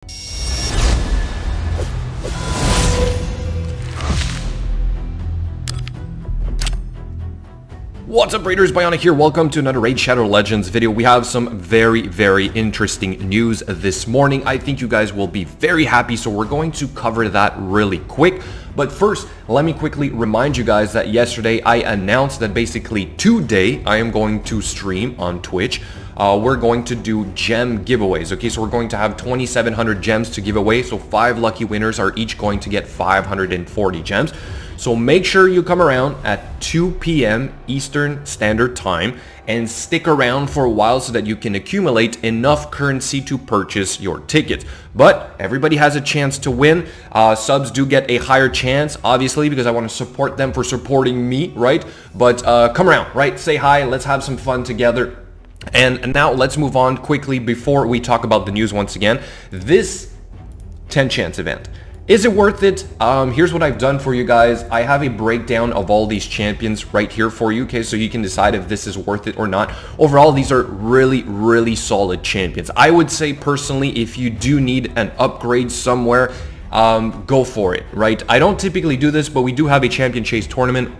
What's up, Raiders? Bionic here. Welcome to another Raid Shadow Legends video. We have some very interesting news this morning. I think you guys will be very happy, so we're going to cover that really quick. But first, let me quickly remind you guys that yesterday I announced that basically today I am going to stream on Twitch. We're going to do gem giveaways. Okay, so we're going to have 2,700 gems to give away. So 5 lucky winners are each going to get 540 gems. So make sure you come around at 2 p.m. Eastern Standard Time and stick around for a while so that you can accumulate enough currency to purchase your tickets. But everybody has a chance to win. Subs do get a higher chance, obviously, because I want to support them for supporting me, right? But come around, right? Say hi. Let's have some fun together. And now let's move on quickly before we talk about the news once again. This 10 chance event. Is it worth it? Here's what I've done for you guys. I have a breakdown of all these champions right here for you, okay? So you can decide if this is worth it or not. Overall, these are really solid champions. I would say personally, if you do need an upgrade somewhere, go for it, right? I don't typically do this, but we do have a champion chase tournament.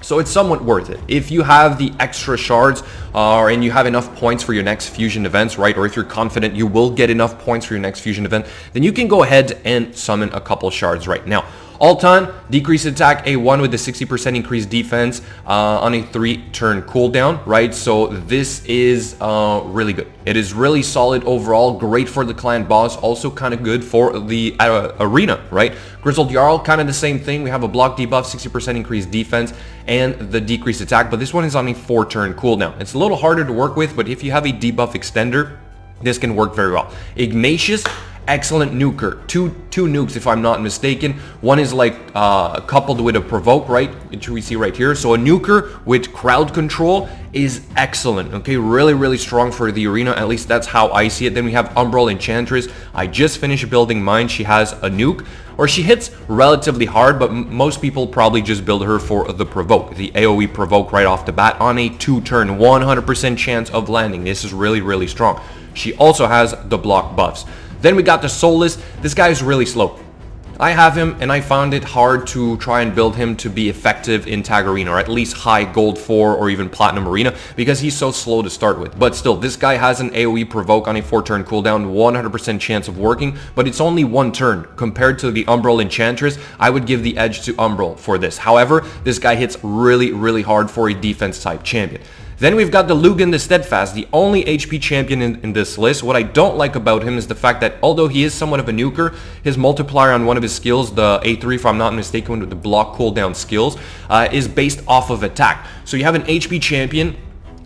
So it's somewhat worth it. If you have the extra shards and you have enough points for your next fusion events, right? Or if you're confident you will get enough points for your next fusion event, then you can go ahead and summon a couple shards right now. Altan, decreased attack A1 with the 60% increased defense on a 3-turn cooldown, right? So this is really good. It is really solid overall, great for the clan boss, also kind of good for the arena, right? Grizzled Jarl, kind of the same thing. We have a block debuff, 60% increased defense, and the decreased attack, but this one is on a 4-turn cooldown. It's a little harder to work with, but if you have a debuff extender, this can work very well. Ignatius, excellent nuker. Two nukes if I'm not mistaken. One is like coupled with a provoke, right, which we see right here. So a nuker with crowd control is excellent. Okay, really strong for the arena. At least that's how I see it. Then we have Umbral Enchantress. I just finished building mine. She has a nuke, or she hits relatively hard, but most people probably just build her for the provoke, the AoE provoke right off the bat on a 2-turn, 100% chance of landing. This is really strong. She also has the block buffs. Then we got the Soulless. This guy is really slow. I have him, and I found it hard to try and build him to be effective in Tag Arena, or at least high Gold 4 or even Platinum Arena, because he's so slow to start with. But still, this guy has an AoE provoke on a 4-turn cooldown, 100% chance of working, but it's only 1 turn. Compared to the Umbral Enchantress, I would give the edge to Umbral for this. However, this guy hits really hard for a defense-type champion. Then we've got the Lugan the Steadfast, the only HP champion in this list. What I don't like about him is the fact that although he is somewhat of a nuker, his multiplier on one of his skills, the A3 if I'm not mistaken, with the block cooldown skills, is based off of attack. So you have an HP champion,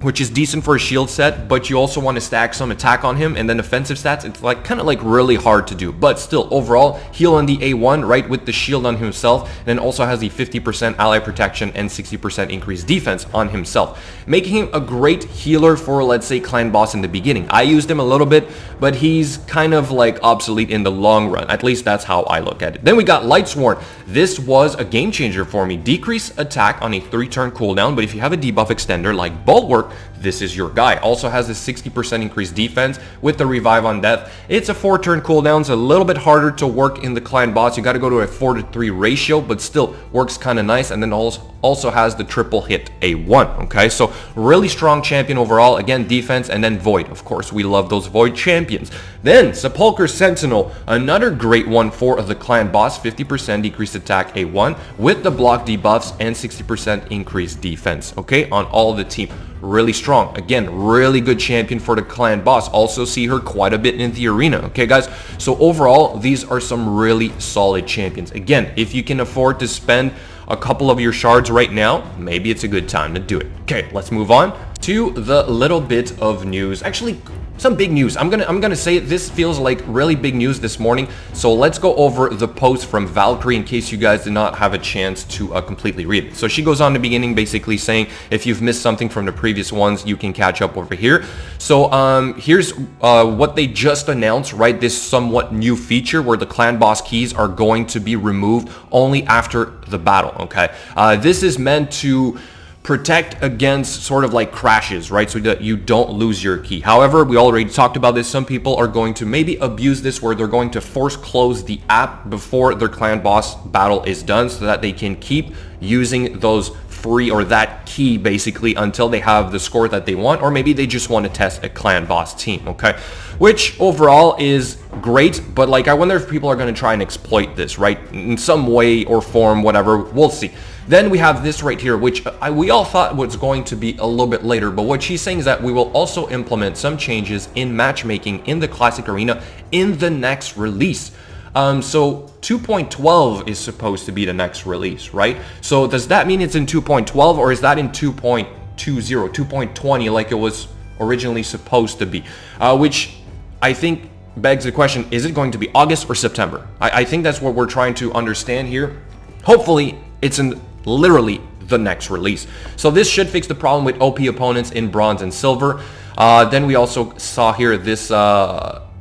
which is decent for a shield set, but you also want to stack some attack on him, and then offensive stats, it's like kind of like really hard to do. But still, overall, heal on the A1, right, with the shield on himself, and then also has the 50% ally protection and 60% increased defense on himself, making him a great healer for, let's say, clan boss in the beginning. I used him a little bit, but he's kind of like obsolete in the long run. At least that's how I look at it. Then we got Lightsworn. This was a game changer for me. Decrease attack on a 3-turn cooldown, but if you have a debuff extender like Bulwark, this is your guy. Also has a 60% increased defense with the revive on death. It's a 4-turn cooldown. It's a little bit harder to work in the clan boss. You got to go to a 4-to-3 ratio, but still works kind of nice. And then also has the triple hit A1. Okay, so really strong champion overall. Again, defense, and then Void. Of course, we love those Void champions. Then Sepulchre Sentinel, another great one for the clan boss. 50% decreased attack A1 with the block debuffs and 60% increased defense. Okay, on all the team. Really strong. Again, really good champion for the clan boss. Also see her quite a bit in the arena. Okay, guys? So overall, these are some really solid champions. Again, if you can afford to spend a couple of your shards right now, maybe it's a good time to do it. Okay, let's move on to the little bit of news. Actually, some big news. I'm gonna say this feels like really big news this morning. So let's go over the post from Valkyrie in case you guys did not have a chance to completely read it. So she goes on the beginning basically saying if you've missed something from the previous ones, you can catch up over here. So here's what they just announced, right? This somewhat new feature where the clan boss keys are going to be removed only after the battle. Okay, this is meant to protect against sort of like crashes, right? So that you don't lose your key. However, we already talked about this. Some people are going to maybe abuse this where they're going to force close the app before their clan boss battle is done so that they can keep using those free or that key basically until they have the score that they want, or maybe they just want to test a clan boss team, okay? Which overall is great, but like I wonder if people are going to try and exploit this, right? In some way or form, whatever, we'll see. Then we have this right here, which we all thought was going to be a little bit later, but what she's saying is that we will also implement some changes in matchmaking in the classic arena in the next release. So 2.12 is supposed to be the next release, right? So does that mean it's in 2.12 or is that in 2.20, 2.20 like it was originally supposed to be? Which I think begs the question, is it going to be August or September? I think that's what we're trying to understand here. Hopefully it's in literally the next release. So this should fix the problem with OP opponents in bronze and silver. Then we also saw here this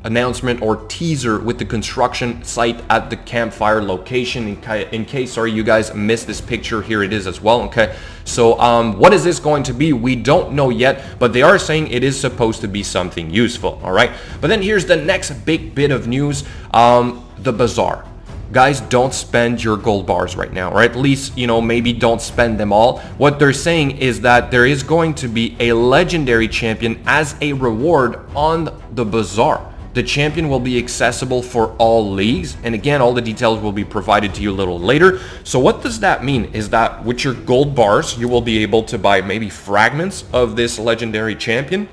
announcement or teaser with the construction site at the campfire location. In case, sorry, you guys missed this picture, here it is as well, okay? So what is this going to be? We don't know yet, but they are saying it is supposed to be something useful, all right? But then here's the next big bit of news, the Bazaar. Guys, don't spend your gold bars right now, or at least, you know, maybe don't spend them all. What they're saying is that there is going to be a legendary champion as a reward on the Bazaar. The champion will be accessible for all leagues, and again, all the details will be provided to you a little later. So what does that mean is that with your gold bars, you will be able to buy maybe fragments of this legendary champion,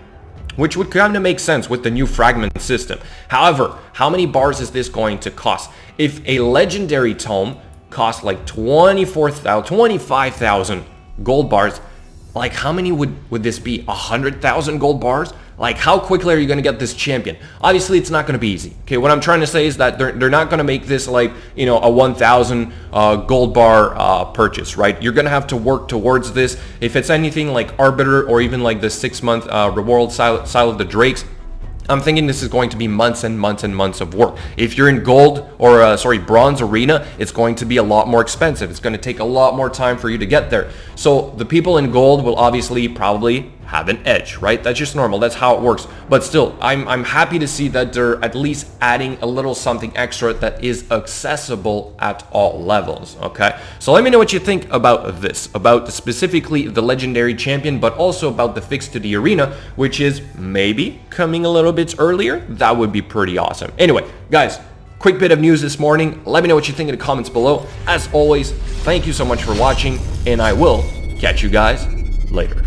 which would kind of make sense with the new fragment system. However, how many bars is this going to cost? If a legendary tome costs like 25,000 gold bars, like how many would this be? 100,000 gold bars? Like how quickly are you going to get this champion? Obviously, it's not going to be easy. Okay, what I'm trying to say is that they're not going to make this like, you know, a 1,000 gold bar purchase, right? You're going to have to work towards this. If it's anything like Arbiter or even like the 6-month reward Silo of the Drakes, I'm thinking this is going to be months and months and months of work. If you're in gold or bronze arena, it's going to be a lot more expensive. It's going to take a lot more time for you to get there. So the people in gold will obviously probably have an edge, right? That's just normal. That's how it works. But still, I'm happy to see that they're at least adding a little something extra that is accessible at all levels, okay? So let me know what you think about this, about specifically the legendary champion, but also about the fix to the arena, which is maybe coming a little bit earlier. That would be pretty awesome. Anyway, guys, quick bit of news this morning. Let me know what you think in the comments below. As always, thank you so much for watching, and I will catch you guys later.